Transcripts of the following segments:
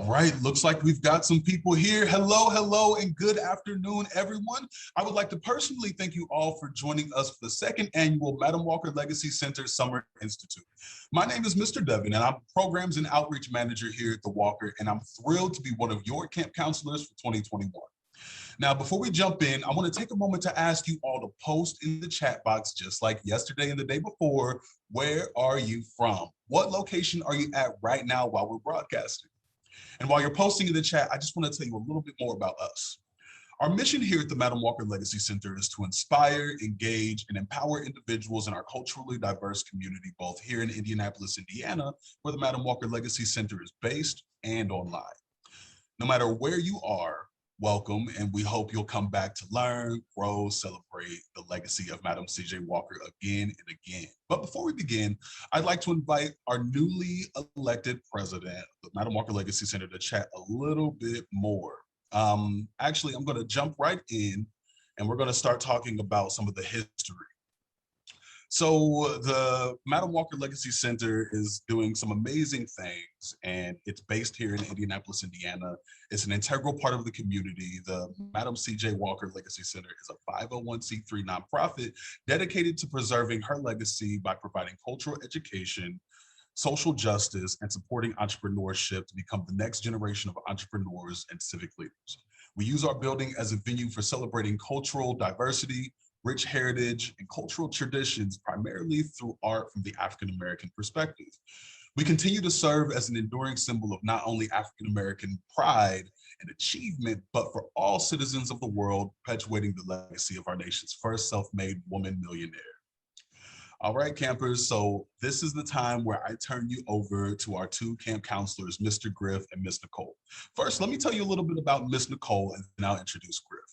All right, looks like we've got some people here. Hello, hello, and good afternoon, everyone. I would like to personally thank you all for joining us for the second annual Madam Walker Legacy Center Summer Institute. My name is Mr. Devin, and I'm Programs and Outreach Manager here at the Walker, and I'm thrilled to be one of your camp counselors for 2021. Now, before we jump in, I want to take a moment to ask you all to post in the chat box, just like yesterday and the day before, where are you from? What location are you at right now while we're broadcasting? And while you're posting in the chat, I just want to tell you a little bit more about us. Our mission here at the Madam Walker Legacy Center is to inspire, engage, and empower individuals in our culturally diverse community, both here in Indianapolis, Indiana, where the Madam Walker Legacy Center is based, and online. No matter where you are, welcome, and we hope you'll come back to learn, grow, celebrate the legacy of Madam C.J. Walker again and again. But before we begin, I'd like to invite our newly elected president of the Madam Walker Legacy Center to chat a little bit more. Actually, I'm going to jump right in, and we're going to start talking about some of the history. So the Madam Walker Legacy Center is doing some amazing things, and it's based here in Indianapolis, Indiana. It's an integral part of the community. The Madam C.J. Walker Legacy Center is a 501c3 nonprofit dedicated to preserving her legacy by providing cultural education, social justice, and supporting entrepreneurship to become the next generation of entrepreneurs and civic leaders. We use our building as a venue for celebrating cultural diversity, rich heritage, and cultural traditions, primarily through art from the African-American perspective. We continue to serve as an enduring symbol of not only African-American pride and achievement, but for all citizens of the world, perpetuating the legacy of our nation's first self-made woman millionaire. All right, campers, so this is the time where I turn you over to our two camp counselors, Mr. Griff and Miss Nicole. First, let me tell you a little bit about Miss Nicole, and then I'll introduce Griff.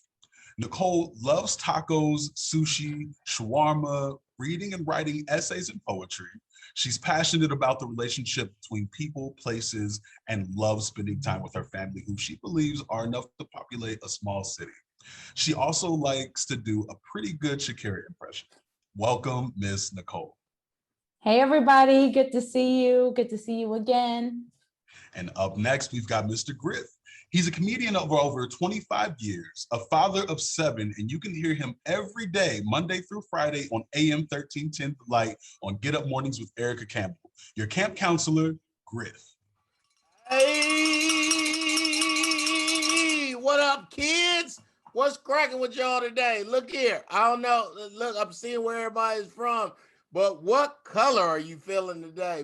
Nicole loves tacos, sushi, shawarma, reading and writing essays and poetry. She's passionate about the relationship between people, places, and loves spending time with her family, who she believes are enough to populate a small city. She also likes to do a pretty good Shakira impression. Welcome, Miss Nicole. Hey, everybody. Good to see you. Good to see you again. And up next, we've got Mr. Griff. He's a comedian of over 25 years, a father of 7, and you can hear him every day, Monday through Friday on AM 1310 The Light on Get Up Mornings with Erica Campbell. Your camp counselor, Griff. Hey, what up, kids? What's cracking with y'all today? Look here. I don't know. Look, I'm seeing where everybody's from. But what color are you feeling today?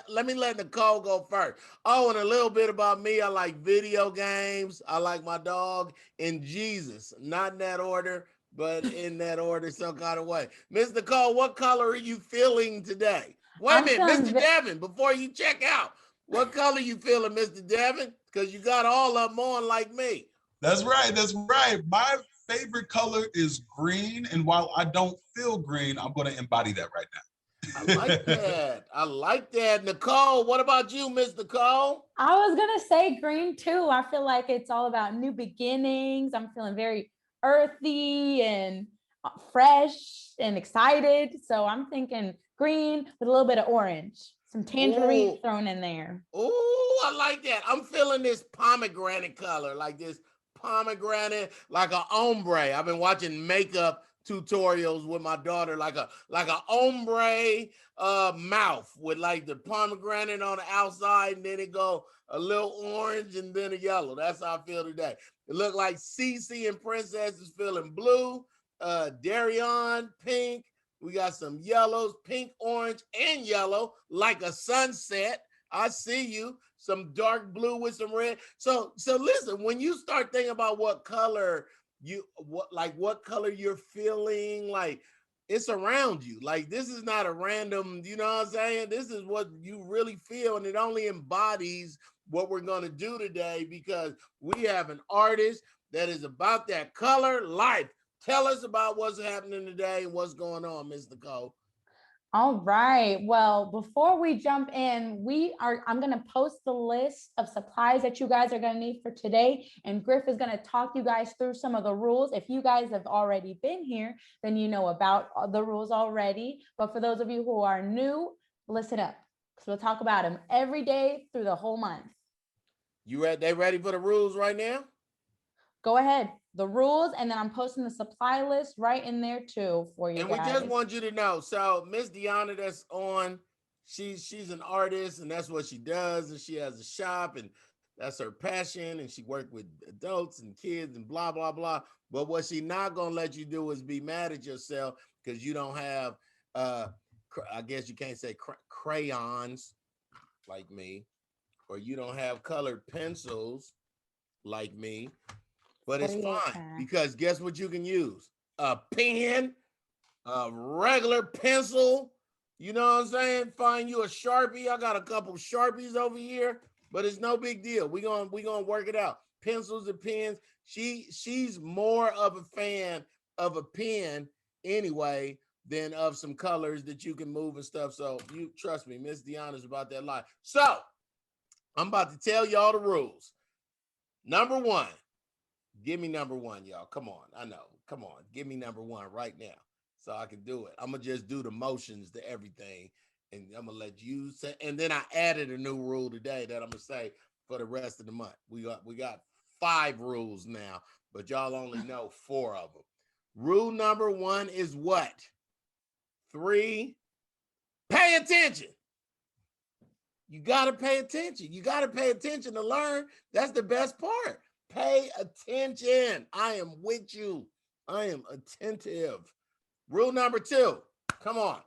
Let me let Nicole go first. Oh, and a little bit about me. I like video games. I like my dog and Jesus. Not in that order, but in that order some kind of way. Miss Nicole, what color are you feeling today? Wait a minute, Mr. Devin, before you check out, what color you feeling, Mr. Devin? Because you got all of them on like me. That's right. That's right. My favorite color is green. And while I don't feel green, I'm going to embody that right now. I like that. I like that. Nicole, what about you, Miss Nicole? I was going to say green too. I feel like it's all about new beginnings. I'm feeling very earthy and fresh and excited. So I'm thinking green with a little bit of orange. Some tangerine thrown in there. Oh, I like that. I'm feeling this pomegranate color, like this pomegranate, like an ombre. I've been watching makeup tutorials with my daughter, like a ombre mouth with like the pomegranate on the outside, and then it go a little orange and then a yellow. That's how I feel today. It looked like Cece and Princess is feeling blue, Darion pink. We got some yellows, pink, orange, and yellow, like a sunset. I see you. Some dark blue with some red. So listen, when you start thinking about what color you're feeling, like it's around you. Like this is not a random, you know what I'm saying? This is what you really feel, and it only embodies what we're going to do today, because we have an artist that is about that color life. Tell us about what's happening today and what's going on, Ms. Nicole. All right. Well, before we jump in, I'm going to post the list of supplies that you guys are going to need for today. And Griff is going to talk you guys through some of the rules. If you guys have already been here, then you know about the rules already. But for those of you who are new, listen up, because we'll talk about them every day through the whole month. You ready? They ready for the rules right now? Go ahead. The rules, and then I'm posting the supply list right in there too for you And guys. we just want you to know. So Miss Deanna that's on, she's an artist and that's what she does. And she has a shop and that's her passion. And she worked with adults and kids and blah, blah, blah. But what she not going to let you do is be mad at yourself because you don't have, I guess you can't say crayons like me, or you don't have colored pencils like me. But it's fine because guess what you can use? A pen, a regular pencil. You know what I'm saying? Find you a Sharpie. I got a couple Sharpies over here, but it's no big deal. We gonna work it out. Pencils and pens. She's more of a fan of a pen anyway than of some colors that you can move and stuff. So you trust me, Miss Deanna's about that life. So I'm about to tell y'all the rules. Number one. Give me number one, y'all. Come on. I know. Come on. Give me number one right now so I can do it. I'm going to just do the motions to everything, and I'm going to let you say. And then I added a new rule today that I'm going to say for the rest of the month. We got 5 rules now, but y'all only know 4 of them. Rule number 1 is what? 3, pay attention. You got to pay attention. You got to pay attention to learn. That's the best part. Pay attention. I am with you. I am attentive. Rule number 2. Come on.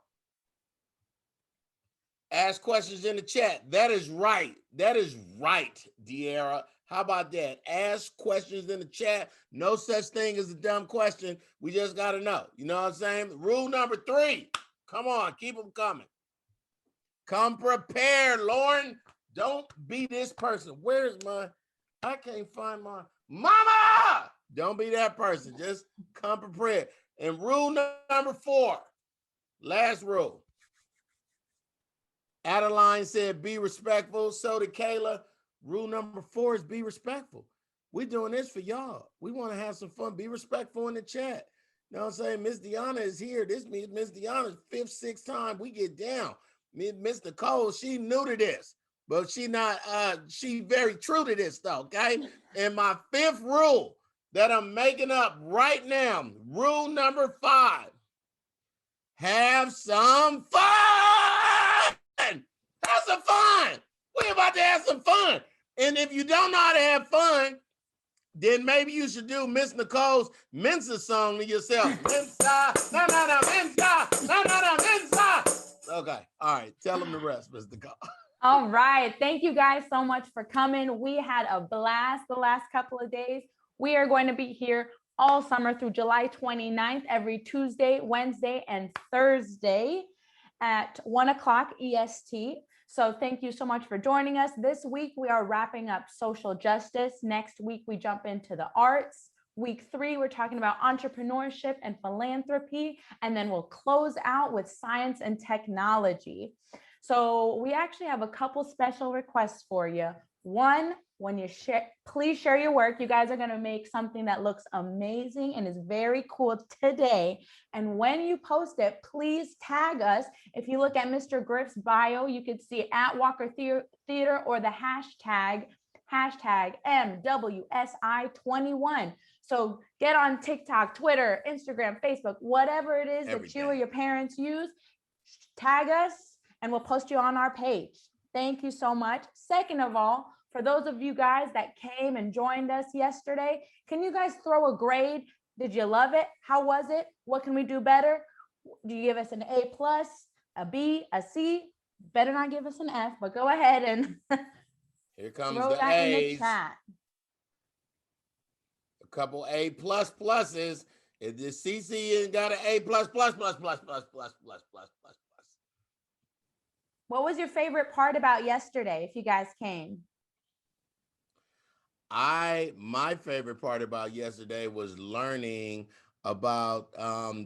Ask questions in the chat. That is right. That is right, De'Ara. How about that? Ask questions in the chat. No such thing as a dumb question. We just got to know. You know what I'm saying? Rule number 3. Come on. Keep them coming. Come prepared, Lauren. Don't be this person. Where's my... I can't find my mama. Don't be that person. Just come prepared. And rule number 4, last rule. Adeline said, be respectful. So did Kayla. Rule number 4 is be respectful. We're doing this for y'all. We want to have some fun. Be respectful in the chat. You know what I'm saying? Miss Deanna is here. This means Miss Deanna's 5th, 6th time we get down. Miss Nicole, she new to this. But she very true to this though, okay? And my 5th rule that I'm making up right now, rule number 5, have some fun. Have some fun. We're about to have some fun. And if you don't know how to have fun, then maybe you should do Miss Nicole's Mensa song to yourself. Mensa, na na na, Mensa, na na na, Mensa. Okay, all right, tell them the rest, Miss Nicole. All right. Thank you guys so much for coming. We had a blast the last couple of days. We are going to be here all summer through July 29th, every Tuesday, Wednesday, and Thursday at 1 o'clock EST. So thank you so much for joining us. This week, we are wrapping up social justice. Next week, we jump into the arts. Week 3, we're talking about entrepreneurship and philanthropy. And then we'll close out with science and technology. So we actually have a couple special requests for you. One, when you share, please share your work. You guys are going to make something that looks amazing and is very cool today. And when you post it, please tag us. If you look at Mr. Griff's bio, you could see at Walker Theater or the hashtag MWSI21. So get on TikTok, Twitter, Instagram, Facebook, whatever it is that you or your parents use, tag us, and we'll post you on our page. Thank you so much. Second of all, for those of you guys that came and joined us yesterday, can you guys throw a grade? Did you love it? How was it? What can we do better? Do you give us an A+, a B, a C? Better not give us an F, but go ahead and here comes throw the that A's. in the chat. A couple A++. If the CC got an A++. What was your favorite part about yesterday, if you guys came? My favorite part about yesterday was learning about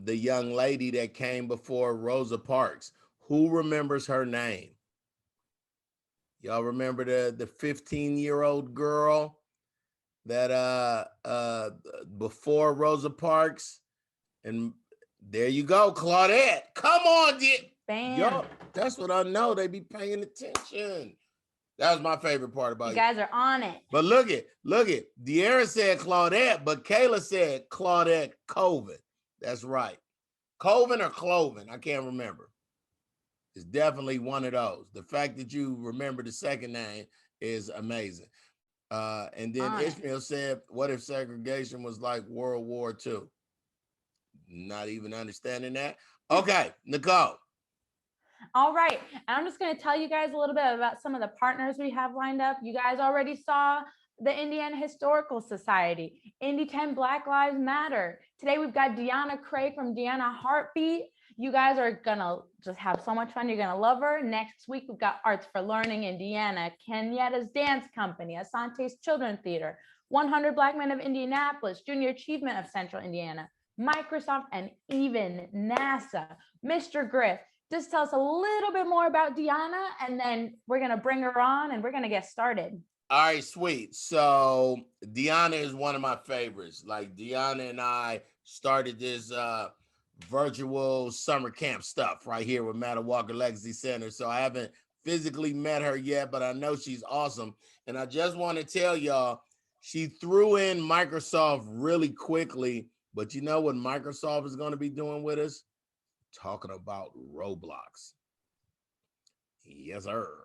the young lady that came before Rosa Parks. Who remembers her name? Y'all remember the 15-year-old girl that before Rosa Parks? And there you go, Claudette. Come on, Bam. yo, that's what I know. They be paying attention. That was my favorite part about You it. guys are on it. But look it. De'Ara said Claudette, but Kayla said Claudette Colvin. That's right. Colvin or Cloven, I can't remember. It's definitely one of those. The fact that you remember the second name is amazing. And then Ishmael said, what if segregation was like World War II? Not even understanding that. Okay, Nicole. All right. And I'm just going to tell you guys a little bit about some of the partners we have lined up. You guys already saw the Indiana Historical Society, Indy 10 Black Lives Matter. Today we've got Deanna Craig from Deanna Heartbeat. You guys are going to just have so much fun. You're going to love her. Next week, we've got Arts for Learning Indiana, Kenyeta's Dance Company, Asante's Children's Theater, 100 Black Men of Indianapolis, Junior Achievement of Central Indiana, Microsoft, and even NASA. Mr. Griff, just tell us a little bit more about Deanna, and then we're going to bring her on and we're going to get started. All right, sweet. So Deanna is one of my favorites. Like Deanna and I started this virtual summer camp stuff right here with Madam Walker Legacy Center. So I haven't physically met her yet, but I know she's awesome. And I just want to tell y'all, she threw in Microsoft really quickly, but you know what Microsoft is going to be doing with us? Talking about Roblox. Yes, sir.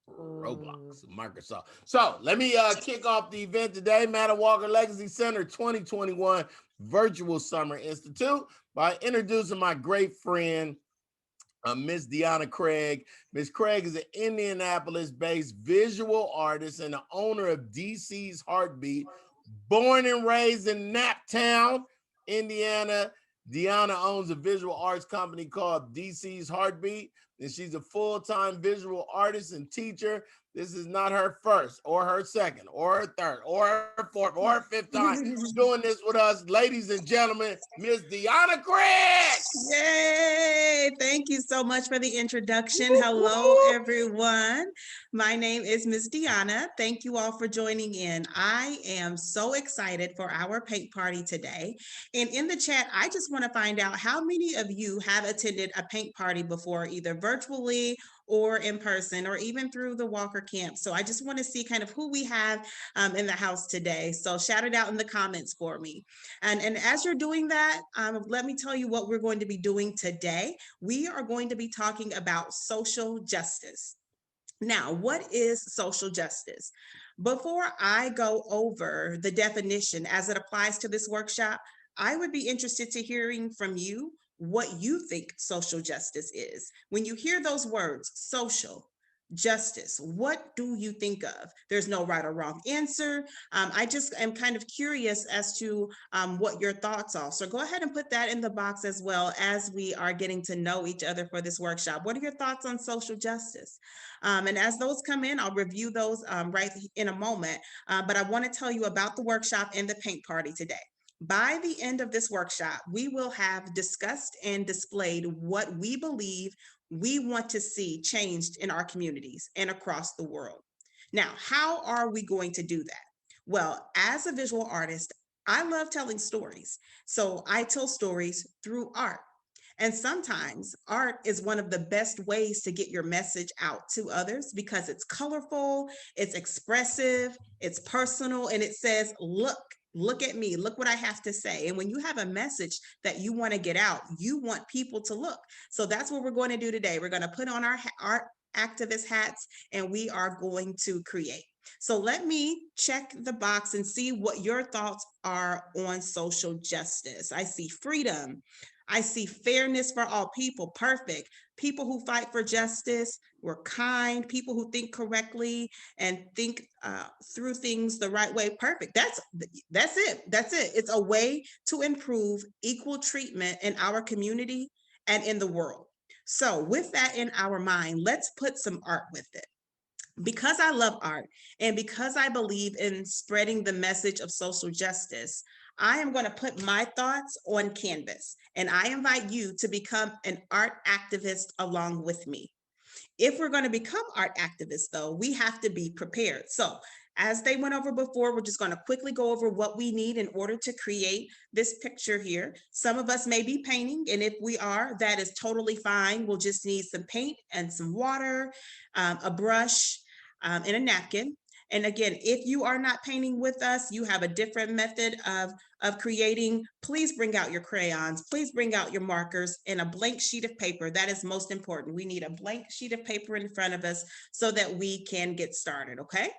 Roblox, Microsoft. So let me kick off the event today, Madam Walker Legacy Center 2021 Virtual Summer Institute, by introducing my great friend, Miss Deanna Craig. Miss Craig is an Indianapolis-based visual artist and the owner of DC's Heartbeat. Born and raised in Naptown, Indiana, Deanna owns a visual arts company called DC's Heartbeat, and she's a full-time visual artist and teacher. This is not her first or her second or her third or her fourth or her fifth time doing this with us. Ladies and gentlemen, Miss Deanna Craig. Yay! Thank you so much for the introduction. Hello, everyone. My name is Miss Deanna. Thank you all for joining in. I am so excited for our paint party today. And in the chat, I just want to find out how many of you have attended a paint party before, either virtually or in person, or even through the Walker Camp. So I just want to see kind of who we have in the house today. So shout it out in the comments for me. And as you're doing that, let me tell you what we're going to be doing today. We are going to be talking about social justice. Now, what is social justice? Before I go over the definition as it applies to this workshop, I would be interested to hearing from you what you think social justice is. When you hear those words, social justice, what do you think of? There's no right or wrong answer. I just am kind of curious as to what your thoughts are. So go ahead and put that in the box as well as we are getting to know each other for this workshop. What are your thoughts on social justice? And as those come in, I'll review those right in a moment. But I want to tell you about the workshop and the paint party today. By the end of this workshop, we will have discussed and displayed what we believe we want to see changed in our communities and across the world. Now, how are we going to do that? Well, as a visual artist, I love telling stories. So I tell stories through art. And sometimes art is one of the best ways to get your message out to others because it's colorful, it's expressive, it's personal, and it says, look at me, look what I have to say. And when you have a message that you want to get out, you want people to look. So that's what we're going to do today. We're going to put on our art activist hats and we are going to create. So let me check the box and see what your thoughts are on social justice. I see freedom. I see fairness for all people. Perfect. People who fight for justice, we're kind, people who think correctly and think through things the right way. Perfect. That's it. That's it. It's a way to improve equal treatment in our community and in the world. So with that in our mind, let's put some art with it. Because I love art and because I believe in spreading the message of social justice, I am going to put my thoughts on canvas, and I invite you to become an art activist along with me. If we're going to become art activists, though, we have to be prepared. So as they went over before, we're just going to quickly go over what we need in order to create this picture here. Some of us may be painting, and if we are, that is totally fine. We'll just need some paint and some water, a brush, in a napkin. And again, if you are not painting with us, you have a different method of creating, please bring out your crayons, please bring out your markers and a blank sheet of paper. That is most important. We need a blank sheet of paper in front of us so that we can get started, okay?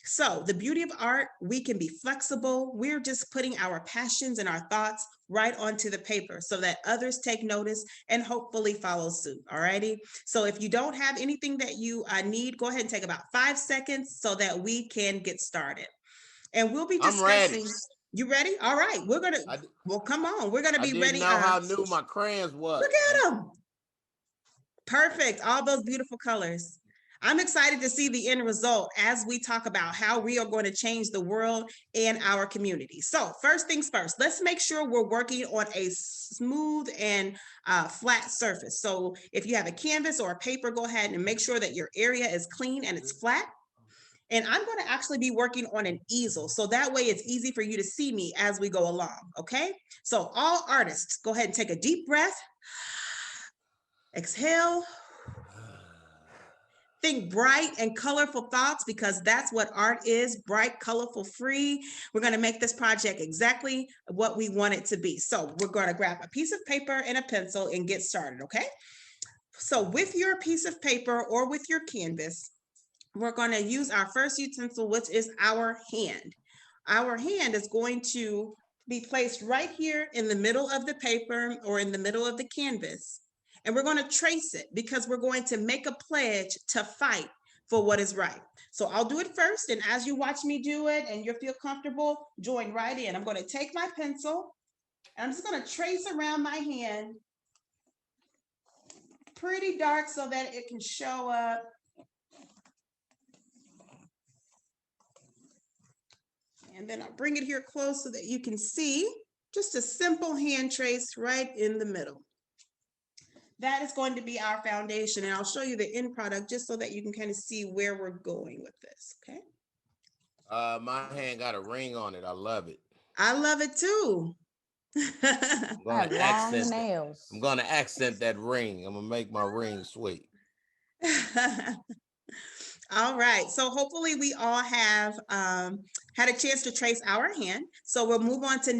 So the beauty of art, we can be flexible. We're just putting our passions and our thoughts right onto the paper so that others take notice and hopefully follow suit, all righty? So if you don't have anything that you need, go ahead and take about 5 seconds so that we can get started. And we'll be I'm ready. discussing. You ready? All right, we're gonna, well, come on, we're gonna I be didn't ready. know how new my crayons was. Look at them. Perfect, all those beautiful colors. I'm excited to see the end result as we talk about how we are going to change the world and our community. So first things first, let's make sure we're working on a smooth and flat surface. So if you have a canvas or a paper, go ahead and make sure that your area is clean and it's flat. And I'm going to actually be working on an easel. So that way it's easy for you to see me as we go along, okay? So all artists, go ahead and take a deep breath. Exhale. Think bright and colorful thoughts because that's what art is, bright, colorful, free. We're going to make this project exactly what we want it to be. So we're going to grab a piece of paper and a pencil and get started, okay? So with your piece of paper or with your canvas, we're going to use our first utensil, which is our hand. Our hand is going to be placed right here in the middle of the paper or in the middle of the canvas. And we're going to trace it because we're going to make a pledge to fight for what is right. So I'll do it first. And as you watch me do it and you feel comfortable, join right in. I'm going to take my pencil and I'm just going to trace around my hand pretty dark so that it can show up. And then I'll bring it here close so that you can see just a simple hand trace right in the middle. That is going to be our foundation, and I'll show you the end product just so that you can kind of see where we're going with this, okay? My hand got a ring on it. I love it. I love it too. I'm I have gonna long accent nails. I'm gonna accent that ring. I'm gonna make my ring sweet. All right, so hopefully we all have had a chance to trace our hand. So we'll move on to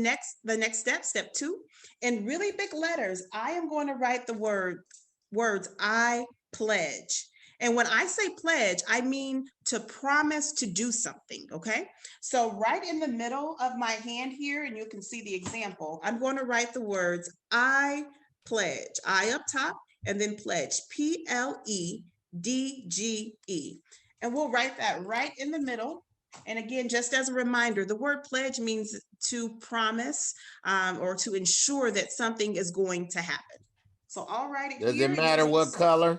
the next step, step 2. In really big letters, I am going to write the words I pledge. And when I say pledge, I mean to promise to do something, okay? So right in the middle of my hand here, and you can see the example, I'm going to write the words I pledge, I up top, and then pledge, P-L-E-D-G-E. And we'll write that right in the middle. And again, just as a reminder, the word pledge means to promise or to ensure that something is going to happen. So I'll write it here. Does it matter what color?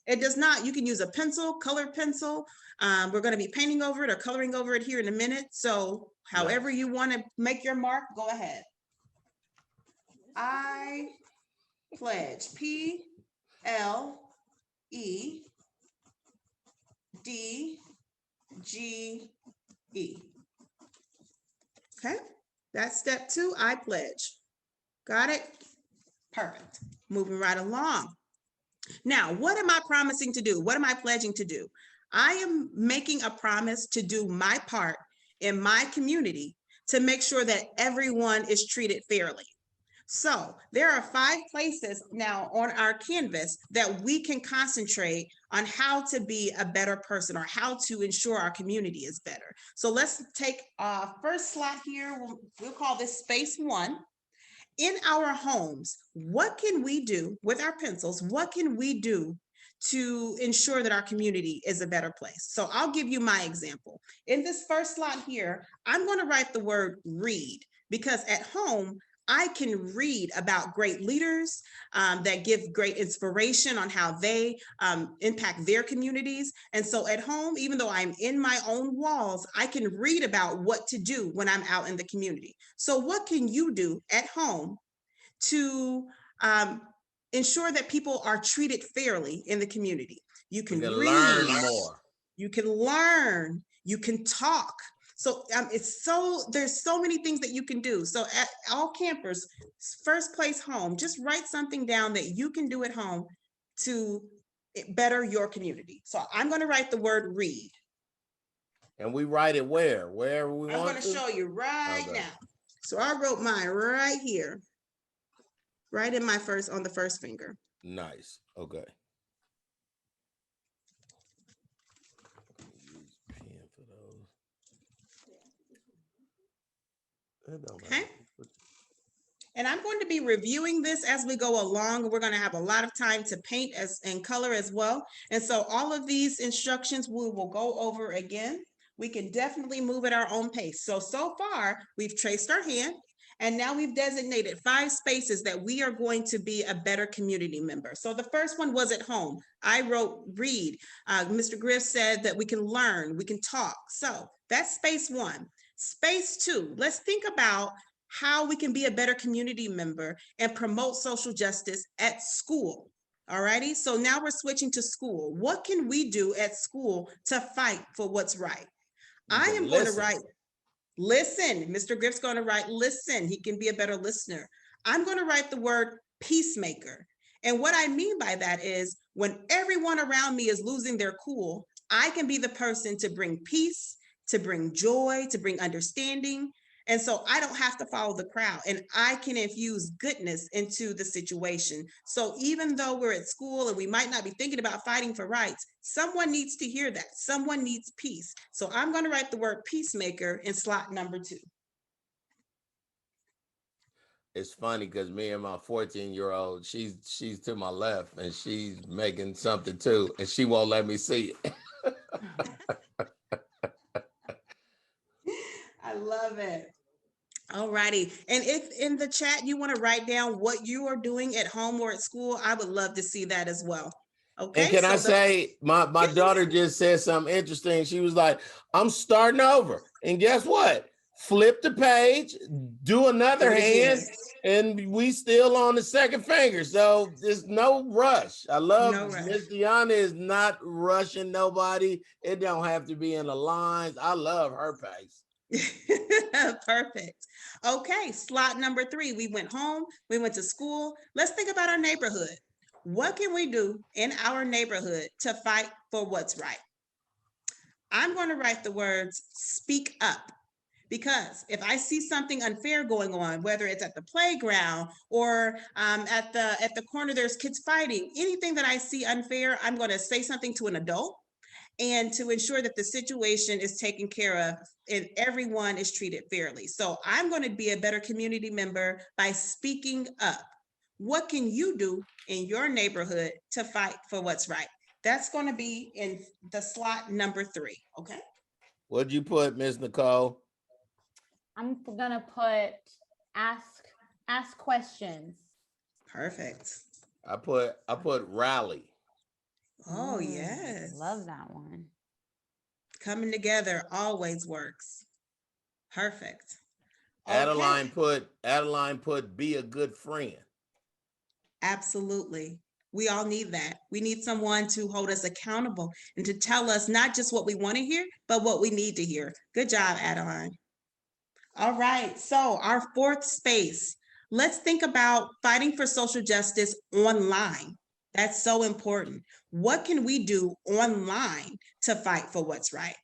It does not. You can use a pencil, colored pencil. We're going to be painting over it or coloring over it here in a minute. So however you want to make your mark, go ahead. I pledge, P-L-E-D-G-E. Okay, that's step 2, I pledge. Got it? Perfect. Moving right along. Now, what am I promising to do? What am I pledging to do? I am making a promise to do my part in my community to make sure that everyone is treated fairly. So there are 5 places now on our canvas that we can concentrate on how to be a better person or how to ensure our community is better. So let's take first slot here. We'll call this space 1. In our homes, what can we do with our pencils? What can we do to ensure that our community is a better place? So I'll give you my example. In this first slot here, I'm going to write the word read because at home, I can read about great leaders that give great inspiration on how they impact their communities. And so at home, even though I'm in my own walls, I can read about what to do when I'm out in the community. So what can you do at home to ensure that people are treated fairly in the community? You can read, learn more. You can learn, you can talk. So there's so many things that you can do. So at all campers, first place home, just write something down that you can do at home to better your community. So I'm going to write the word read. And we write it wherever we I'm want gonna to. show you right Okay. now. So I wrote mine right here, right in my on the first finger. Nice. Okay. Use pen for those. It don't Okay. matter. And I'm going to be reviewing this as we go along. We're going to have a lot of time to paint and color as well. And so all of these instructions we will go over again. We can definitely move at our own pace. So far we've traced our hand, and now we've designated 5 spaces that we are going to be a better community member. So the first one was at home. I wrote read. Mr. Griff said that we can learn, we can talk. So that's space 1. Space 2, let's think about how we can be a better community member and promote social justice at school. All righty, so now we're switching to school. What can we do at school to fight for what's right? I am going to write, listen. Mr. Griff's going to write, listen. He can be a better listener. I'm going to write the word peacemaker. And what I mean by that is when everyone around me is losing their cool, I can be the person to bring peace, to bring joy, to bring understanding. And so I don't have to follow the crowd, and I can infuse goodness into the situation. So even though we're at school and we might not be thinking about fighting for rights, someone needs to hear that. Someone needs peace. So I'm going to write the word peacemaker in slot number 2. It's funny because me and my 14-year-old, she's to my left and she's making something too, and she won't let me see it. I love it. All righty. And if in the chat you want to write down what you are doing at home or at school, I would love to see that as well. Okay. And can I say, my daughter just said something interesting. She was like, I'm starting over. And guess what? Flip the page, do another hand, and we still on the second finger. So there's no rush. I love Miss Deanna is not rushing nobody. It don't have to be in the lines. I love her pace. Perfect. Okay, slot number 3. We went home, we went to school. Let's think about our neighborhood. What can we do in our neighborhood to fight for what's right? I'm going to write the words speak up, because if I see something unfair going on, whether it's at the playground or at the corner, there's kids fighting, anything that I see unfair, I'm going to say something to an adult and to ensure that the situation is taken care of and everyone is treated fairly. So I'm going to be a better community member by speaking up. What can you do in your neighborhood to fight for what's right? That's going to be in the slot number 3. Okay. What'd you put, Miss Nicole? I'm gonna put ask questions. Perfect. I put rally. Oh, yes. Love that one. Coming together always works. Perfect. Adeline put be a good friend. Absolutely. We all need that. We need someone to hold us accountable and to tell us not just what we want to hear, but what we need to hear. Good job, Adeline. All right. So our 4th space, let's think about fighting for social justice online. That's so important. What can we do online to fight for what's right?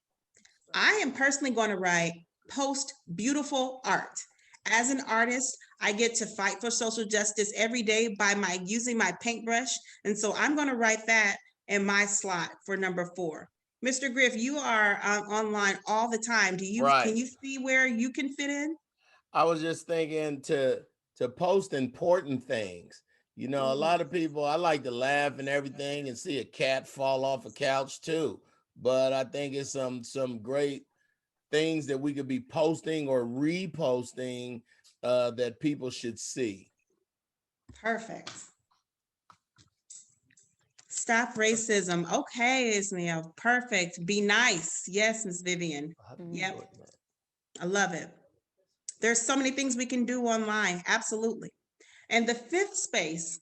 I am personally going to write post beautiful art. As an artist, I get to fight for social justice every day by using my paintbrush. And so I'm going to write that in my slot for number 4. Mr. Griff, you are online all the time. Can you see where you can fit in? I was just thinking to post important things. You know, a lot of people, I like to laugh and everything and see a cat fall off a couch too. But I think it's some great things that we could be posting or reposting that people should see. Perfect. Stop racism. Okay, Ismael. Perfect. Be nice. Yes, Ms. Vivian. Yep. I love it. There's so many things we can do online. Absolutely. And the 5th space,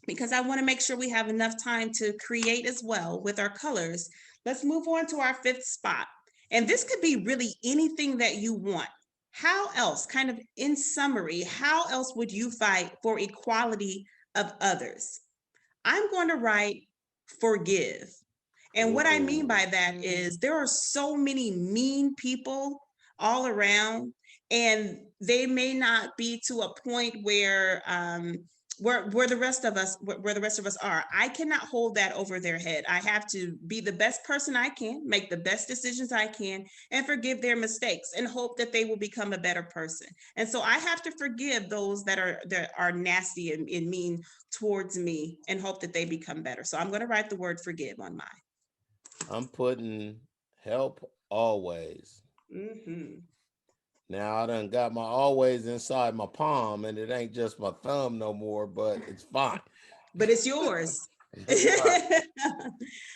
because I want to make sure we have enough time to create as well with our colors, let's move on to our 5th spot. And this could be really anything that you want. How else, kind of in summary, how else would you fight for equality of others? I'm going to write forgive. And what I mean Ooh. by that is there are so many mean people all around, and they may not be to a point where where the rest of us are. I cannot hold that over their head. I have to be the best person I can, make the best decisions I can, and forgive their mistakes and hope that they will become a better person. And so I have to forgive those that are nasty and mean towards me and hope that they become better. So I'm going to write the word forgive on mine. I'm putting help always. Mhm. Now I done got my always inside my palm, and it ain't just my thumb no more, but it's fine. But it's yours. Right.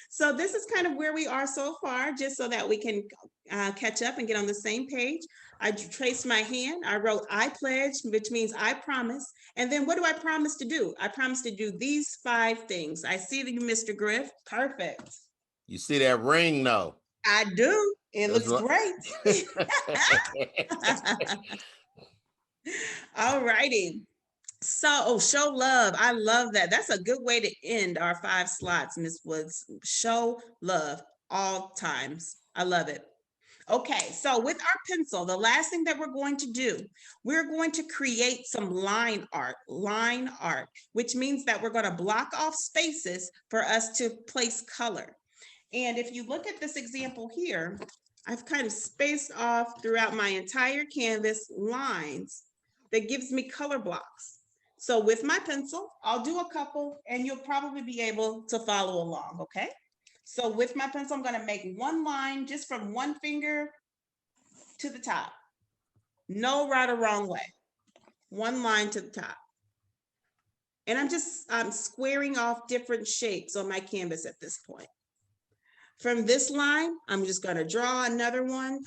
So this is kind of where we are so far, just so that we can catch up and get on the same page. I traced my hand. I wrote I pledge, which means I promise. And then what do I promise to do? I promise to do these 5 things. I see you, Mr. Griff. Perfect. You see that ring though? I do. It That's looks great. All righty. So, oh, show love. I love that. That's a good way to end our 5 slots, Miss Woods. Show love all times. I love it. Okay, so with our pencil, the last thing that we're going to do, we're going to create some line art, which means that we're going to block off spaces for us to place color. And if you look at this example here, I've kind of spaced off throughout my entire canvas lines that gives me color blocks. So with my pencil, I'll do a couple and you'll probably be able to follow along, okay? So with my pencil, I'm going to make one line just from one finger to the top. No right or wrong way. One line to the top. And I'm squaring off different shapes on my canvas at this point. From this line, I'm just going to draw another one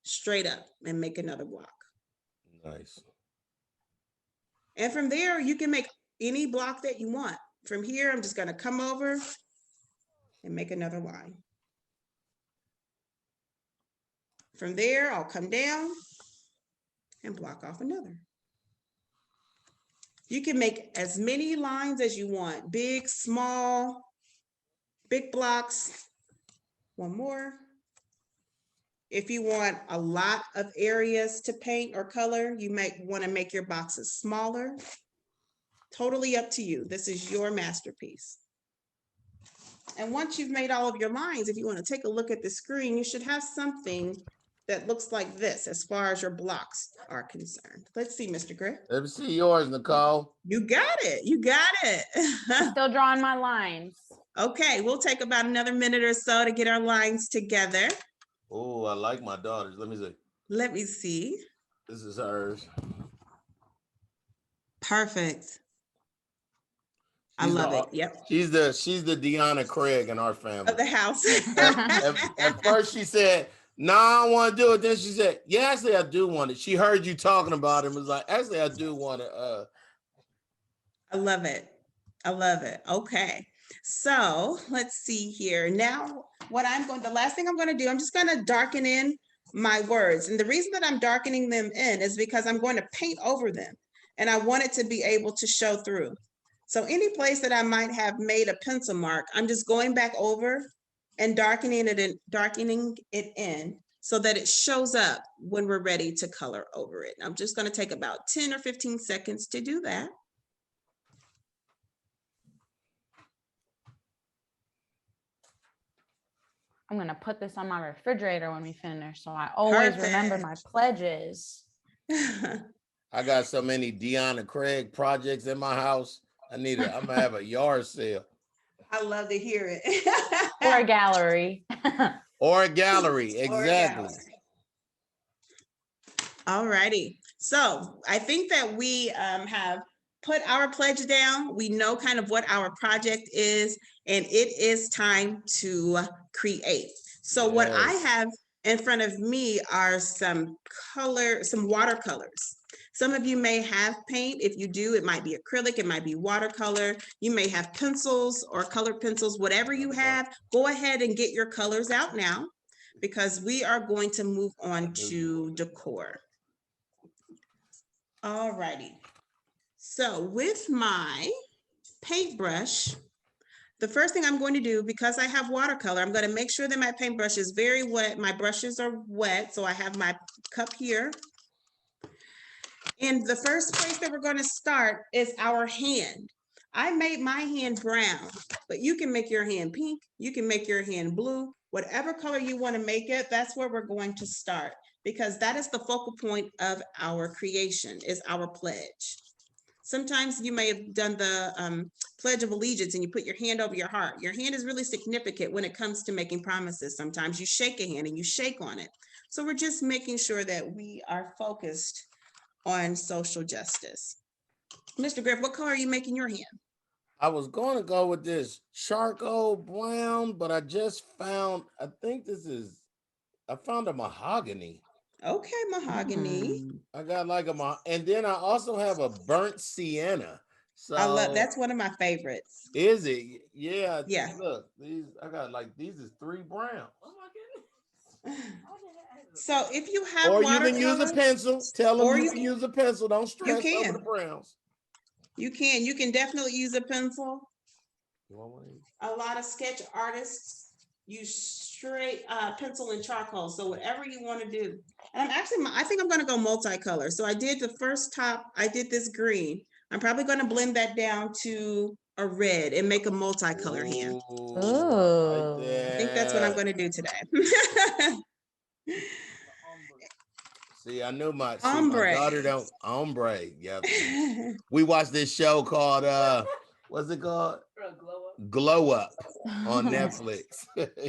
straight up and make another block. Nice. And from there, you can make any block that you want. From here, I'm just going to come over and make another line. From there, I'll come down and block off another. You can make as many lines as you want, big, small, big blocks. One more. If you want a lot of areas to paint or color, you might want to make your boxes smaller. Totally up to you. This is your masterpiece. And once you've made all of your lines, if you want to take a look at the screen, you should have something that looks like this as far as your blocks are concerned. Let's see, Mr. Griff. Let me see yours, Nicole. You got it. You got it. Still drawing my lines. Okay, we'll take about another minute or so to get our lines together. Oh, I like my daughters. Let me see. Let me see. This is hers. Perfect. I love it. Yep. She's the Deanna Craig in our family. Of the house. At first she said, no, I don't want to do it. Then she said, yeah, actually I do want it. She heard you talking about it and was like, actually I do want to. I love it. I love it. Okay. So let's see here. Now, the last thing I'm going to do, I'm just going to darken in my words. And the reason that I'm darkening them in is because I'm going to paint over them. And I want it to be able to show through. So any place that I might have made a pencil mark, I'm just going back over and darkening it in so that it shows up when we're ready to color over it. I'm just going to take about 10 or 15 seconds to do that. I'm going to put this on my refrigerator when we finish, so I always remember my pledges. I got so many Deanna Craig projects in my house. I'm gonna have a yard sale. I love to hear it. Or a gallery. Or a gallery, exactly. All righty. So I think that we have put our pledge down. We know kind of what our project is, and it is time to create. So what I have in front of me are some watercolors. Some of you may have paint. If you do, it might be acrylic, it might be watercolor. You may have pencils or colored pencils, whatever you have, go ahead and get your colors out now because we are going to move on to decor. All righty. So with my paintbrush, the first thing I'm going to do, because I have watercolor, I'm going to make sure that my paintbrush is very wet. My brushes are wet, so I have my cup here. And the first place that we're going to start is our hand. I made my hand brown, but you can make your hand pink. You can make your hand blue. Whatever color you want to make it, that's where we're going to start, because that is the focal point of our creation, is our pledge. Sometimes you may have done the Pledge of Allegiance and you put your hand over your heart. Your hand is really significant when it comes to making promises. Sometimes you shake a hand and you shake on it. So we're just making sure that we are focused on social justice. Mr. Griff, what color are you making your hand? I was going to go with this charcoal brown, but I just found, I found a mahogany. Okay, mahogany. I got like and then I also have a burnt sienna. So I love, that's one of my favorites. Is it? Yeah. Yeah. Look, these I got these is 3 brown. Oh my goodness. So if you have Or you can use a pencil. Tell them you can use a pencil. Don't stress over the browns. You can definitely use a pencil. A lot of sketch artists use straight pencil and charcoal. So whatever you want to do. And I think I'm going to go multicolor. So I did the first top, I did this green. I'm probably going to blend that down to a red and make a multicolor hand. Oh, I think that's what I'm going to do today. See, I knew my Ombre. daughter don't ombre. Yep. We watched this show called what's it called? Glow Up on Netflix.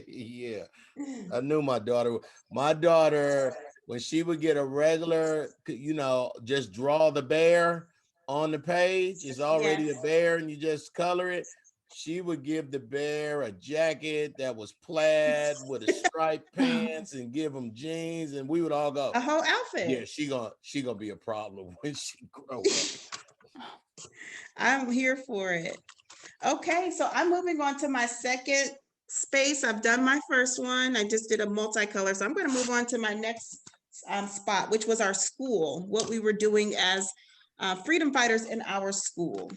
Yeah. I knew my daughter. My daughter, when she would get a regular, just draw the bear on the page, it's already a bear and you just color it. She would give the bear a jacket that was plaid with a striped pants and give him jeans, and we would all go, a whole outfit. Yeah, she gonna be a problem when she grow up. I'm here for it. Okay, so I'm moving on to my second space. I've done my first one. I just did a multicolor, so I'm going to move on to my next spot, which was our school, what we were doing as freedom fighters in our school.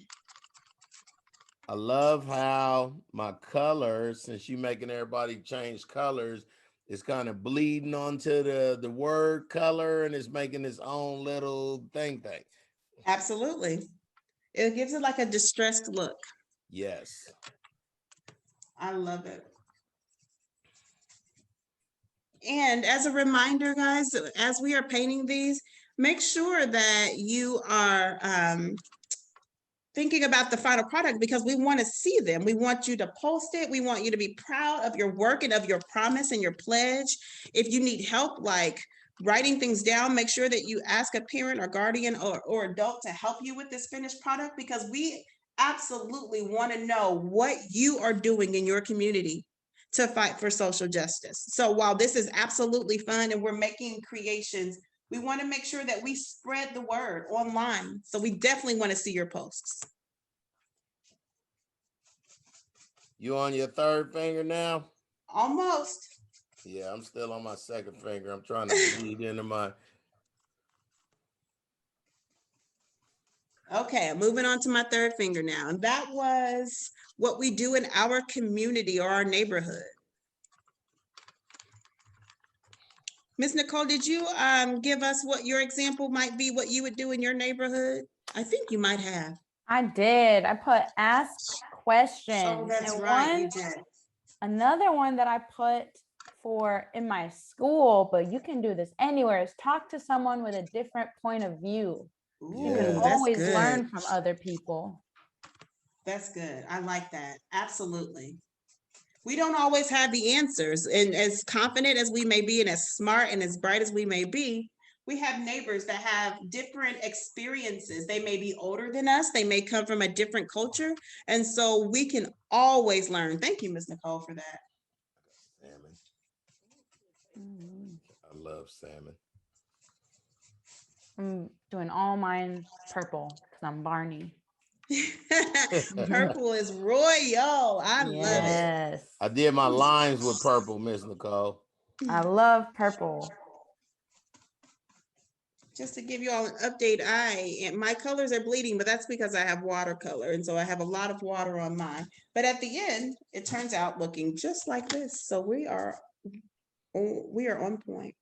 I love how my colors, since you're making everybody change colors, it's kind of bleeding onto the word color, and it's making its own little thing. Absolutely. It gives it like a distressed look. Yes. I love it. And as a reminder, guys, as we are painting these, make sure that you are thinking about the final product, because we want to see them. We want you to post it. We want you to be proud of your work and of your promise and your pledge. If you need help, like writing things down, make sure that you ask a parent or guardian or adult to help you with this finished product, because we absolutely want to know what you are doing in your community to fight for social justice. So while this is absolutely fun and we're making creations, we want to make sure that we spread the word online. So we definitely want to see your posts. You on your third finger now? Almost. Yeah, I'm still on my second finger. I'm trying to bleed into my. Okay, I'm moving on to my third finger now. And that was what we do in our community or our neighborhood. Ms. Nicole, did you give us what your example might be, what you would do in your neighborhood? I think you might have. I did. I put ask questions. Oh, that's and right, you did. Another one that I put for in my school, but you can do this anywhere, is talk to someone with a different point of view. Ooh, You can Yeah. always that's good. learn from other people. That's good. I like that. Absolutely. We don't always have the answers, and as confident as we may be and as smart and as bright as we may be, we have neighbors that have different experiences. They may be older than us. They may come from a different culture. And so we can always learn. Thank you, Ms. Nicole, for that. Salmon. I love salmon. I'm doing all mine purple because I'm Barney. Purple is royal. I love it. Yes. I did my lines with purple, Miss Nicole. I love purple. just to give you all an update, my colors are bleeding, but that's because I have watercolor. And so I have a lot of water on mine. But at the end, it turns out looking just like this. So we are on point.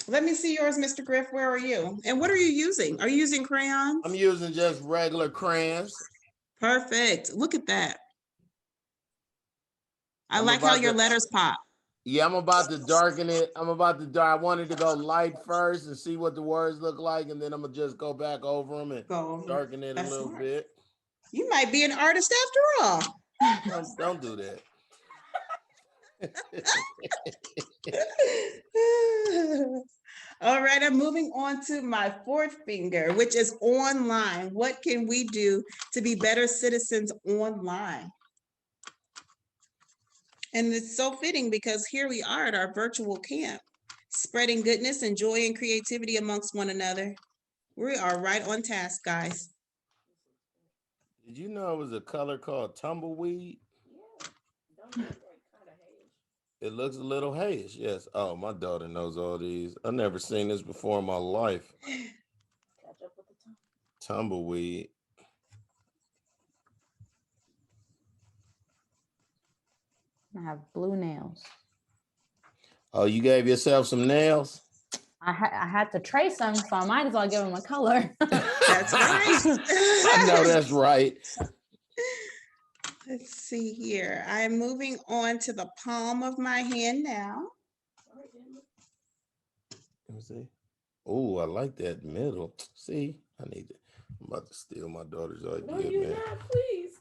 Let me see yours, Mr. Griff. Where are you? And what are you using? Are you using crayons? I'm using just regular crayons. Perfect. Look at that. I like how your letters pop. Yeah, I'm about to darken it. I wanted to go light first and see what the words look like, and then I'm gonna just go back over them and darken it a little bit. You might be an artist after all. Don't do that. All right, I'm moving on to my fourth finger, which is online. What can we do to be better citizens online? And it's so fitting because here we are at our virtual camp, spreading goodness and joy and creativity amongst one another. We are right on task, guys. Did you know it was a color called tumbleweed? Yeah. It looks a little hayish, yes. Oh, my daughter knows all these. I've never seen this before in my life. Catch up with the tumbleweed. I have blue nails. Oh, you gave yourself some nails? I had to trace them, so I might as well give them a color. That's right. I know that's right. Let's see here. I'm moving on to the palm of my hand now. Let me see. Oh, I like that middle. See, I'm about to steal my daughter's idea. No, you're not, please.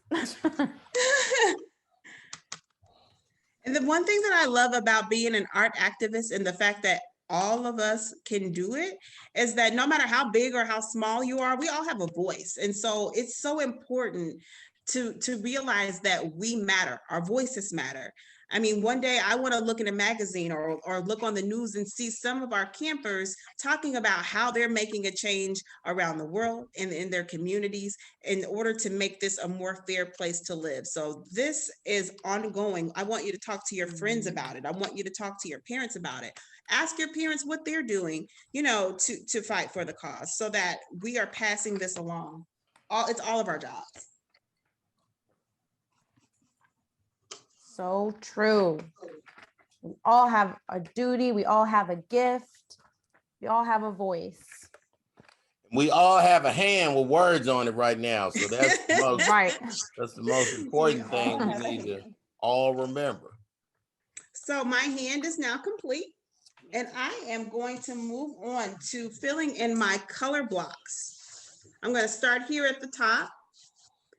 And the one thing that I love about being an art activist and the fact that all of us can do it is that no matter how big or how small you are, we all have a voice. And so it's so important to realize that we matter, our voices matter. I mean, one day I want to look in a magazine or look on the news and see some of our campers talking about how they're making a change around the world and in their communities in order to make this a more fair place to live. So this is ongoing. I want you to talk to your friends about it. I want you to talk to your parents about it. Ask your parents what they're doing, you know, to fight for the cause so that we are passing this along. It's all of our jobs. So true. We all have a duty. We all have a gift. We all have a voice. We all have a hand with words on it right now. So that's the most, right. That's the most important thing we need to all remember. So my hand is now complete. And I am going to move on to filling in my color blocks. I'm going to start here at the top.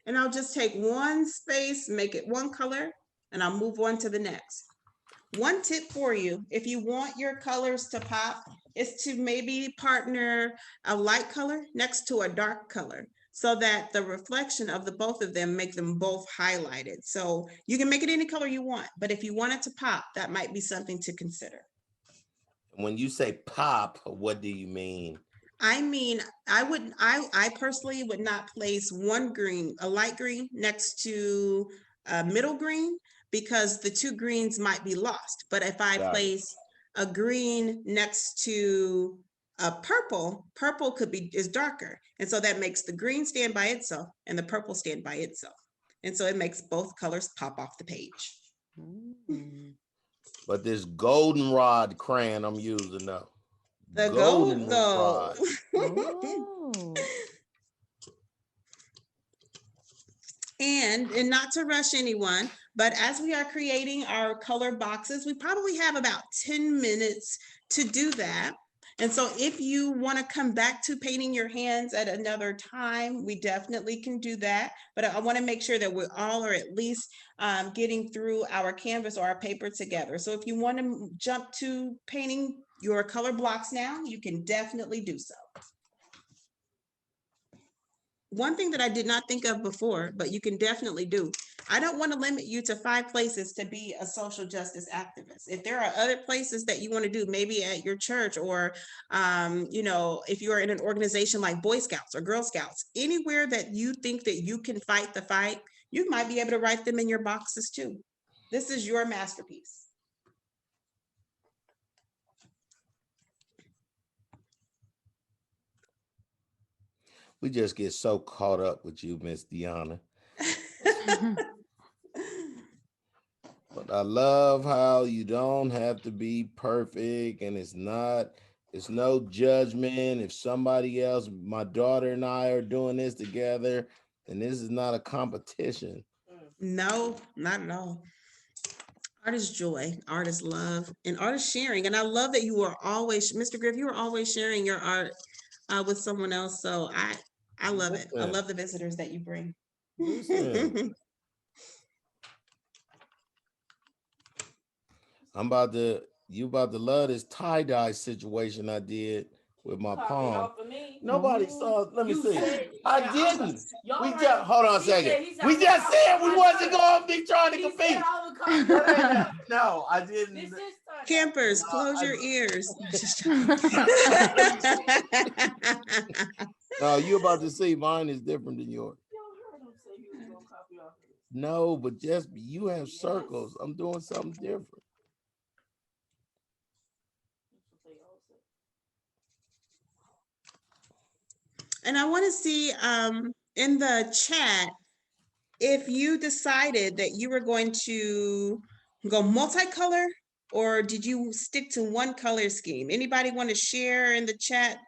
And I'll just take one space, make it one color, and I'll move on to the next. One tip for you, if you want your colors to pop, is to maybe partner a light color next to a dark color so that the reflection of the both of them make them both highlighted. So you can make it any color you want, but if you want it to pop, that might be something to consider. When you say pop, what do you mean? I mean, I personally would not place one green, a light green next to a middle green because the two greens might be lost. But if I place a green next to a purple, purple is darker. And so that makes the green stand by itself and the purple stand by itself. And so it makes both colors pop off the page. But this goldenrod crayon I'm using though. The goldenrod. And not to rush anyone, but as we are creating our color boxes, we probably have about 10 minutes to do that. And so if you want to come back to painting your hands at another time, we definitely can do that. But I want to make sure that we all are at least getting through our canvas or our paper together. So if you want to jump to painting your color blocks now, you can definitely do so. One thing that I did not think of before, but you can definitely do, I don't want to limit you to 5 places to be a social justice activist. If there are other places that you want to do, maybe at your church or, you know, if you are in an organization like Boy Scouts or Girl Scouts, anywhere that you think that you can fight the fight, you might be able to write them in your boxes too. This is your masterpiece. We just get so caught up with you, Miss Deanna. But I love how you don't have to be perfect, and it's no judgment. If somebody else, my daughter and I are doing this together, then this is not a competition. No, not at all. Artist joy, artist love, and artist sharing. And I love that you are always, Mr. Griff, you are always sharing your art with someone else. So I love it. I Listen. love the visitors that you bring. Listen. You about to love this tie-dye situation I did with my palm. Nobody saw. Let me see. I didn't. We just hold on a second. We just said we wasn't going to be trying to compete. No, I didn't. Campers, close your ears. No, you about to see mine is different than yours. No, but just you have circles. I'm doing something different. And I want to see in the chat if you decided that you were going to go multicolor, or did you stick to one color scheme? Anybody want to share in the chat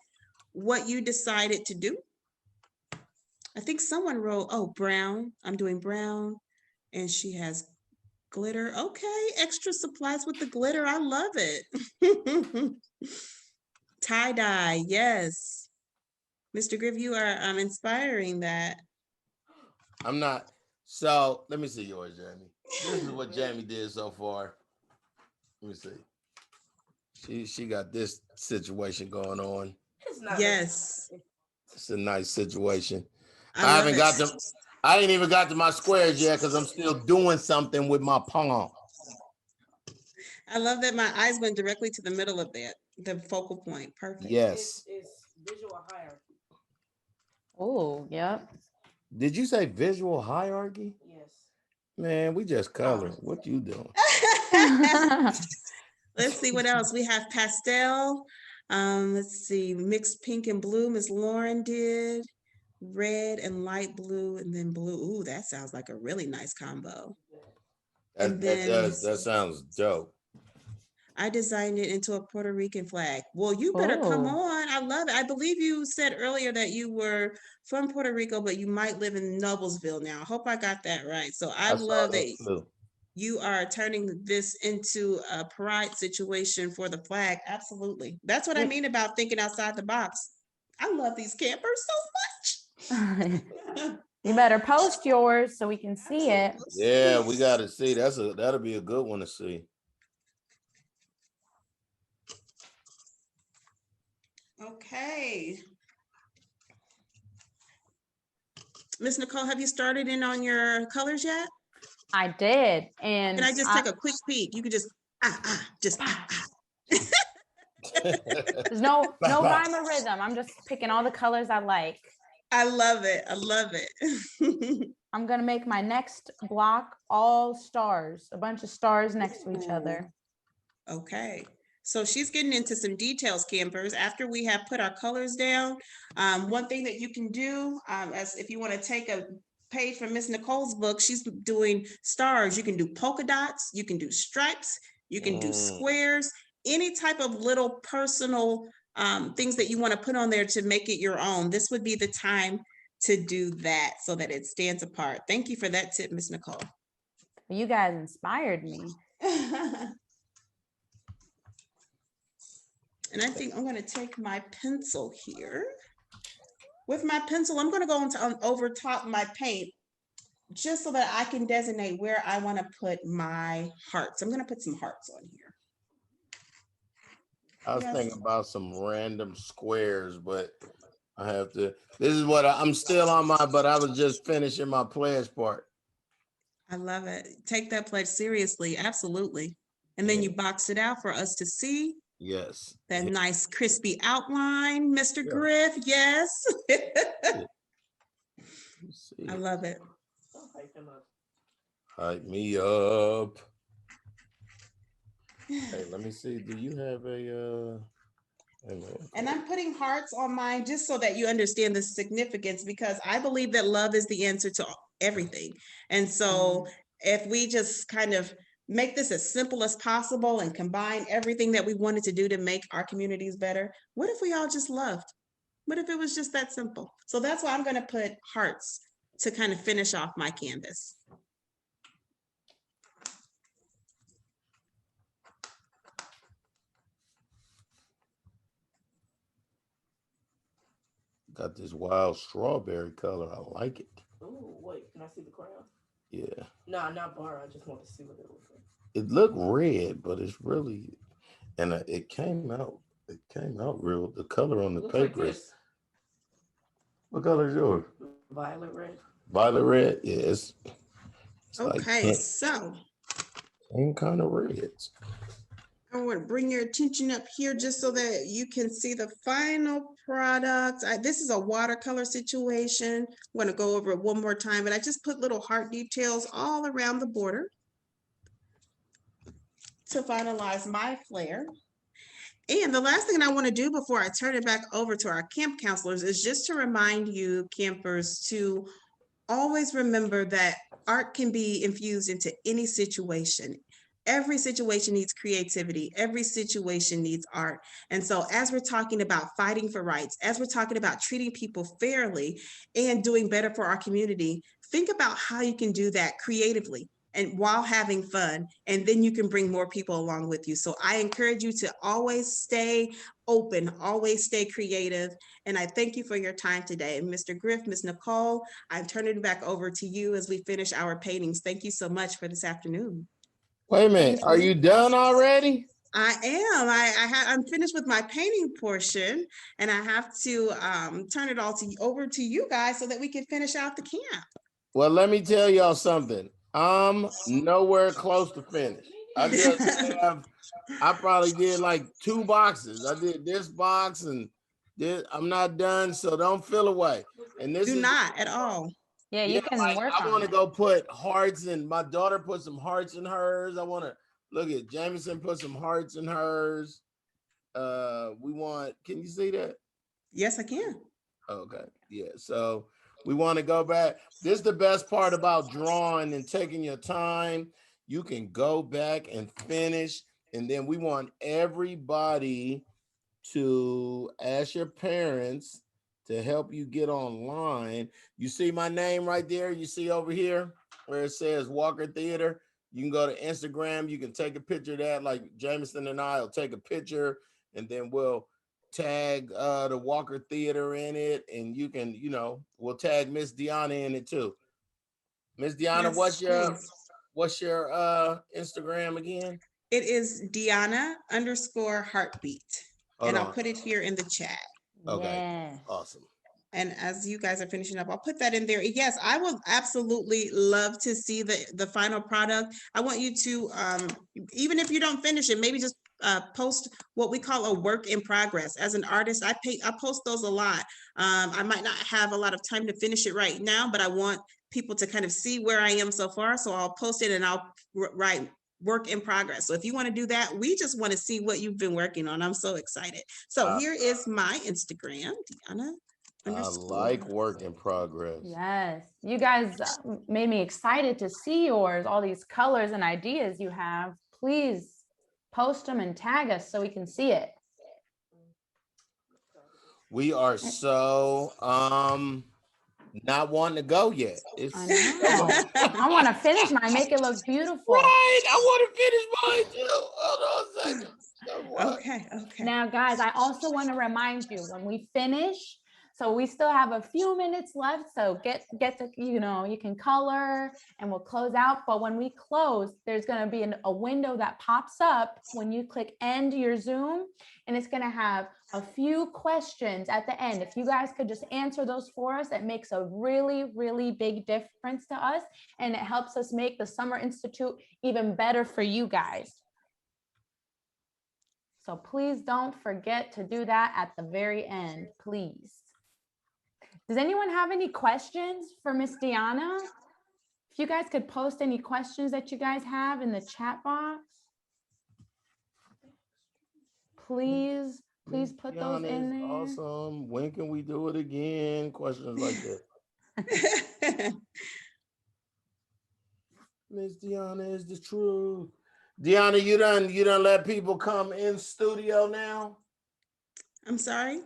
what you decided to do? I think someone wrote, oh, brown. I'm doing brown. And she has glitter. Okay, extra supplies with the glitter. I love it. Tie-dye, yes. Mr. Griff, you are inspiring that. I'm not. So let me see yours, Jamie. This is what Jamie did so far. Let me see. She got this situation going on. Yes. It's a nice situation. I haven't got them. I ain't even got to my squares yet because I'm still doing something with my palm. I love that my eyes went directly to the middle of that, the focal point. Perfect. Yes. It's visual hierarchy. Oh, yep. Did you say visual hierarchy? Yes. Man, we just coloring. What you doing? Let's see what else. We have pastel. Let's see, mixed pink and blue. Miss Lauren did. Red and light blue, and then blue. Ooh, that sounds like a really nice combo. That sounds dope. I designed it into a Puerto Rican flag. Well, you better come on. I love it. I believe you said earlier that you were from Puerto Rico, but you might live in Noblesville now. I hope I got that right. So I love that you are turning this into a pride situation for the flag. Absolutely. That's what I mean about thinking outside the box. I love these campers so much. You better post yours so we can see it. Yeah, we got to see. That'll be a good one to see. Okay. Miss Nicole, have you started in on your colors yet? I did. And can I just take a quick peek? You could just There's no rhyme or rhythm. I'm just picking all the colors I like. I love it. I love it. I'm gonna make my next block all stars, a bunch of stars next to each other. Okay. So she's getting into some details, campers. After we have put our colors down, one thing that you can do, as if you want to take a page from Miss Nicole's book, she's doing stars. You can do polka dots, you can do stripes, you can do squares, any type of little personal things that you want to put on there to make it your own. This would be the time to do that so that it stands apart. Thank you for that tip, Miss Nicole. You guys inspired me. And I think I'm going to take my pencil here. With my pencil, I'm going to go into over top my paint just so that I can designate where I want to put my hearts. I'm going to put some hearts on here. I was thinking about some random squares, but I have to. This is what I'm still on but I was just finishing my pledge part. I love it. Take that pledge seriously. Absolutely. And then you box it out for us to see. Yes. That nice crispy outline, Mr. Griff. Yes. I love it. Hype me up. Hey, let me see. Do you have a Amen. And I'm putting hearts on mine just so that you understand the significance, because I believe that love is the answer to everything. And so if we just kind of make this as simple as possible and combine everything that we wanted to do to make our communities better, what if we all just loved? What if it was just that simple? So that's why I'm going to put hearts to kind of finish off my canvas. Got this wild strawberry color. I like it. Oh, wait, can I see the crayon? Yeah. No, not bar. I just want to see what it looks like. It looked red, but it's really, and it came out. It came out real. The color on the Looks like paper is. this. What color is yours? Violet red. Violet red. Yeah, it's Okay, like so same kind of reds. I want to bring your attention up here just so that you can see the final product. This is a watercolor situation. I'm going to go over it one more time, but I just put little heart details all around the border to finalize my flare. And the last thing I want to do before I turn it back over to our camp counselors is just to remind you campers to always remember that art can be infused into any situation. Every situation needs creativity. Every situation needs art. And so as we're talking about fighting for rights, as we're talking about treating people fairly and doing better for our community, think about how you can do that creatively and while having fun, and then you can bring more people along with you. So I encourage you to always stay open, always stay creative. And I thank you for your time today. Mr. Griff, Ms. Nicole, I'm turning it back over to you as we finish our paintings. Thank you so much for this afternoon. Wait a minute. Are you done already? I am. I'm finished with my painting portion, and I have to turn it all over to you guys so that we can finish out the camp. Well, let me tell y'all something. I'm nowhere close to finished. I probably did like 2 boxes. I did this box and this. I'm not done, so don't feel away. And this Do is not at all. Yeah, you can like, work I on want to it. go put hearts in. My daughter put some hearts in hers. I want to look at Jameson put some hearts in hers. We want. Can you see that? Yes, I can. Okay. Yeah. So we want to go back. This is the best part about drawing and taking your time. You can go back and finish. And then we want everybody to ask your parents to help you get online. You see my name right there? You see over here where it says Walker Theater? You can go to Instagram. You can take a picture of that. Like Jameson and I will take a picture, and then we'll tag the Walker Theater in it, and you can, we'll tag Miss Deanna in it too. Miss Deanna, Yes, what's your Instagram again? It is Deanna_heartbeat. Hold and on. I'll put it here in the chat. Okay. Yes. Awesome. And as you guys are finishing up, I'll put that in there. Yes, I would absolutely love to see the final product. I want you to, even if you don't finish it, maybe just post what we call a work in progress. As an artist, I post those a lot. I might not have a lot of time to finish it right now, but I want people to kind of see where I am so far. So I'll post it and I'll write work in progress. So if you want to do that, we just want to see what you've been working on. I'm so excited. So here is my Instagram, Deanna. I like work in progress. Yes, you guys made me excited to see yours, all these colors and ideas you have. Please post them and tag us so we can see it. We are so not wanting to go yet. I know. I want to finish mine, make it look beautiful. Right, I want to finish mine too. Hold on a second. Okay. Now, guys, I also want to remind you when we finish, so we still have a few minutes left. So get to, you can color and we'll close out. But when we close, there's going to be a window that pops up when you click end your Zoom, and it's going to have a few questions at the end. If you guys could just answer those for us, it makes a really, really big difference to us. And it helps us make the Summer Institute even better for you guys. So please don't forget to do that at the very end, please. Does anyone have any questions for Miss Deanna? If you guys could post any questions that you guys have in the chat box. Please, Please put those Deanna in is there. awesome. When can we do it again? Questions like that. Miss Deanna is the truth. Deanna, you done let people come in studio now? I'm sorry.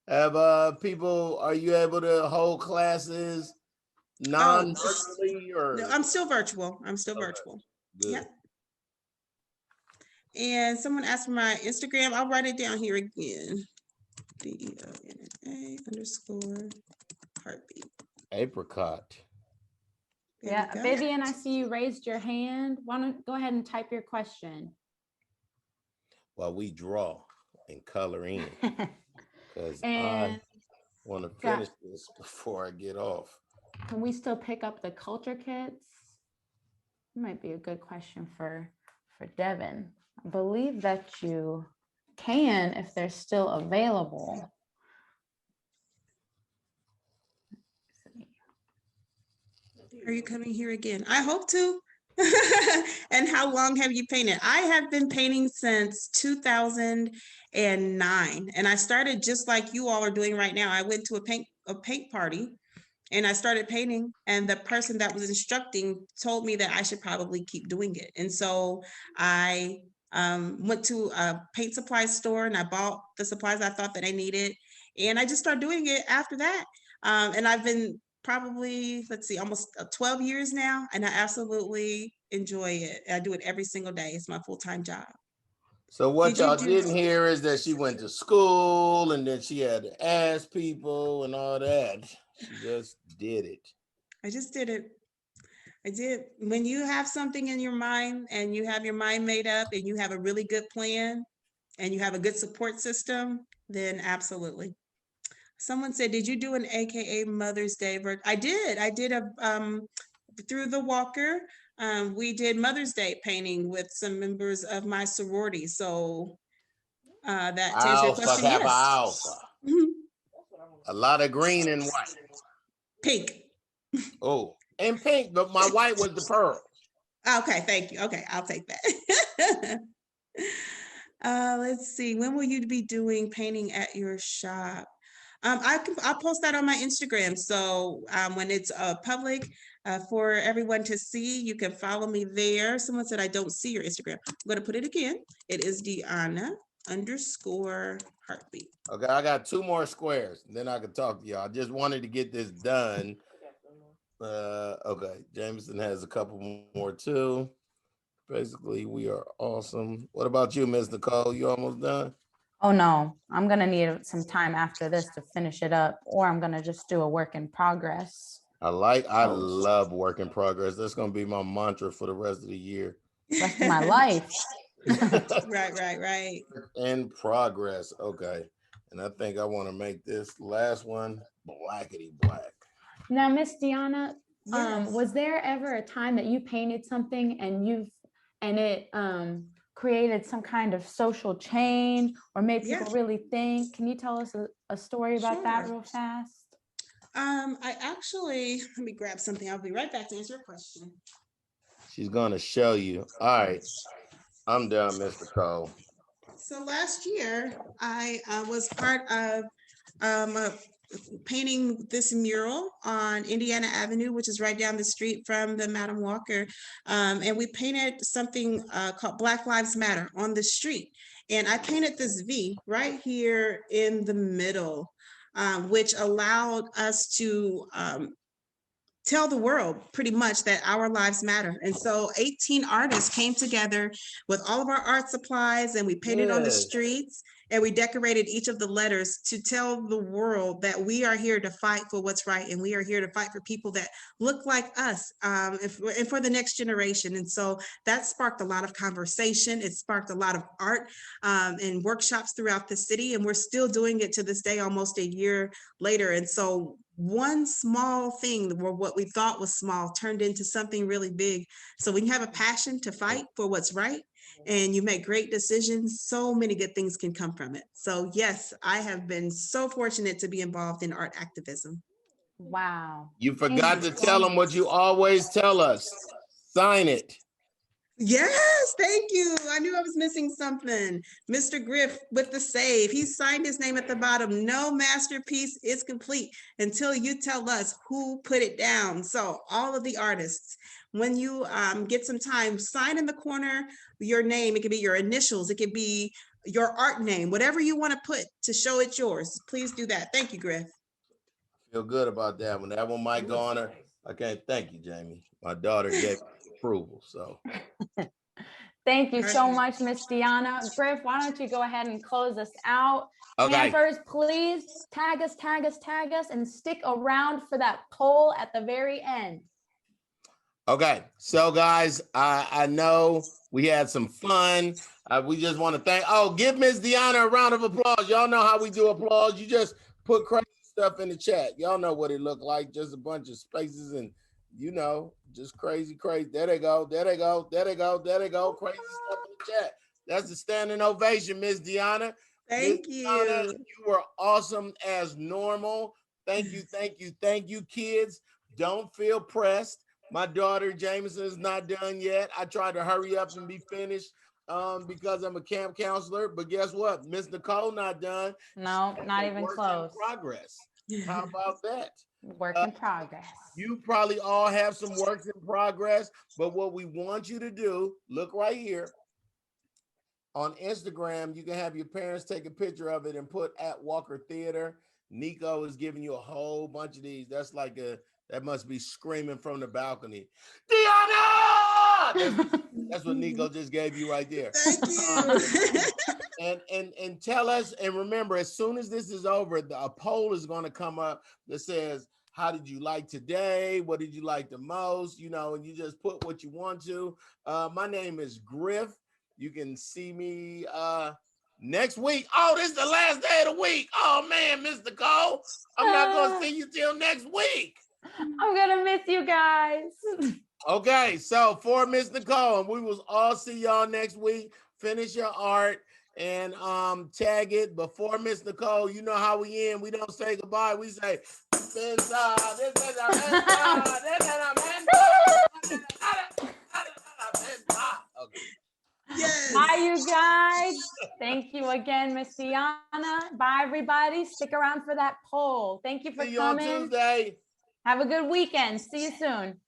Have people, are you able to hold classes non-virtually No, or? I'm still virtual. I'm still Okay. virtual. Good. Yep. And someone asked for my Instagram. I'll write it down here again. DEONA _heartbeat. Apricot. There Yeah, we go. Vivian, I see you raised your hand. Why don't go ahead and type your question. While we draw and color in, because I And want to Yeah. finish this before I get off. can we still pick up the culture kits? Might be a good question for Devin. I believe that you can if they're still available. Are you coming here again? I hope to. And how long have you painted? I have been painting since 2009, and I started just like you all are doing right now. I went to a paint party, and I started painting, and the person that was instructing told me that I should probably keep doing it. And so I went to a paint supply store and I bought the supplies I thought that I needed, and I just started doing it after that. And I've been probably, let's see, almost 12 years now, and I absolutely enjoy it. I do it every single day. It's my full-time job. So what Did you y'all do- didn't hear is that she went to school and then she had to ask people and all that. She just did it. I just did it. I did. When you have something in your mind and you have your mind made up and you have a really good plan and you have a good support system, then absolutely. Someone said, did you do an AKA Mother's Day? I did. I did a through the Walker. We did Mother's Day painting with some members of my sorority. So that to answer your question, Kappa yes. Alpha. Mhm. A lot of green and white. Pink. Oh, and pink, but my white was the pearl. Okay, thank you. Okay, I'll take that. Let's see. When will you be doing painting at your shop? I'll post that on my Instagram. So when it's public for everyone to see, you can follow me there. Someone said I don't see your Instagram. I'm going to put it again. It is Deanna _heartbeat. Okay, I got 2 more squares, and then I can talk to y'all. I just wanted to get this done. Okay, Jameson has a couple more too. Basically, we are awesome. What about you, Ms. Nicole? You almost done? Oh no, I'm gonna need some time after this to finish it up, or I'm gonna just do a work in progress. I love work in progress. That's gonna be my mantra for the rest of the year. Rest of my life. Right. In progress. Okay. And I think I want to make this last one blackety black. Now, Miss Deanna, Yes. was there ever a time that you painted something and it created some kind of social change or made people Yeah. really think? Can you tell us a story about that Sure. real fast? I actually, let me grab something. I'll be right back to answer your question. She's gonna show you. All right. I'm done, Mr. Cole. So last year, I was part of painting this mural on Indiana Avenue, which is right down the street from the Madam Walker. And we painted something called Black Lives Matter on the street. And I painted this V right here in the middle, which allowed us to tell the world pretty much that our lives matter. And so 18 artists came together with all of our art supplies, and we painted on the Yes. streets, and we decorated each of the letters to tell the world that we are here to fight for what's right, and we are here to fight for people that look like us, and for the next generation. And so that sparked a lot of conversation. It sparked a lot of art and workshops throughout the city, and we're still doing it to this day, almost a year later. And so one small thing, where what we thought was small turned into something really big. So when you have a passion to fight for what's right and you make great decisions, so many good things can come from it. So yes, I have been so fortunate to be involved in art activism. Wow. You forgot Thank to you so tell them what much. you always tell us. Sign it. Yes, thank you. I knew I was missing something. Mr. Griff with the save. He signed his name at the bottom. No masterpiece is complete until you tell us who put it down. So all of the artists, when you get some time, sign in the corner your name. It could be your initials. It could be your art name, whatever you want to put to show it's yours. Please do that. Thank you, Griff. Feel good about that one. That one might go on her. I can't thank you, Jamie. My daughter gave approval. So Thank you so Perfect. much, Miss Deanna. Griff, why don't you go ahead and close us out? okay. Campers, please tag us, and stick around for that poll at the very end. Okay, so guys, I know we had some fun. We just want to give Miss Deanna a round of applause. Y'all know how we do applause. You just put crazy stuff in the chat. Y'all know what it looked like, just a bunch of spaces and just crazy. There they go. Crazy stuff in the chat. That's the standing ovation, Miss Deanna. Thank Miss you. Deanna, you were awesome as normal. Thank you, kids. Don't feel pressed. My daughter Jameson is not done yet. I tried to hurry up and be finished because I'm a camp counselor, but guess what? Miss Nicole not done. No, not even Work in close. progress. How about that? Work in progress. You probably all have some works in progress, but what we want you to do, look right here. On Instagram, you can have your parents take a picture of it and put at Walker Theater. Nico is giving you a whole bunch of these. That's like that must be screaming from the balcony. Deanna! That's what Nico just gave you right there. Thank you. And tell us, and remember, as soon as this is over, a poll is going to come up that says, how did you like today? What did you like the most? And you just put what you want to. My name is Griff. You can see me next week. Oh, this is the last day of the week. Oh man, Mr. Cole, I'm not going to see you till next week. I'm gonna miss you guys. Okay, so for Miss Nicole, and we will all see y'all next week. Finish your art and tag it before Miss Nicole. You know how we end. We don't say goodbye. We say okay. Yes. Bye, you guys. Thank you again, Miss Deanna. Bye, everybody. Stick around for that poll. Thank you for See you on coming. Tuesday. Have a good weekend. See you soon.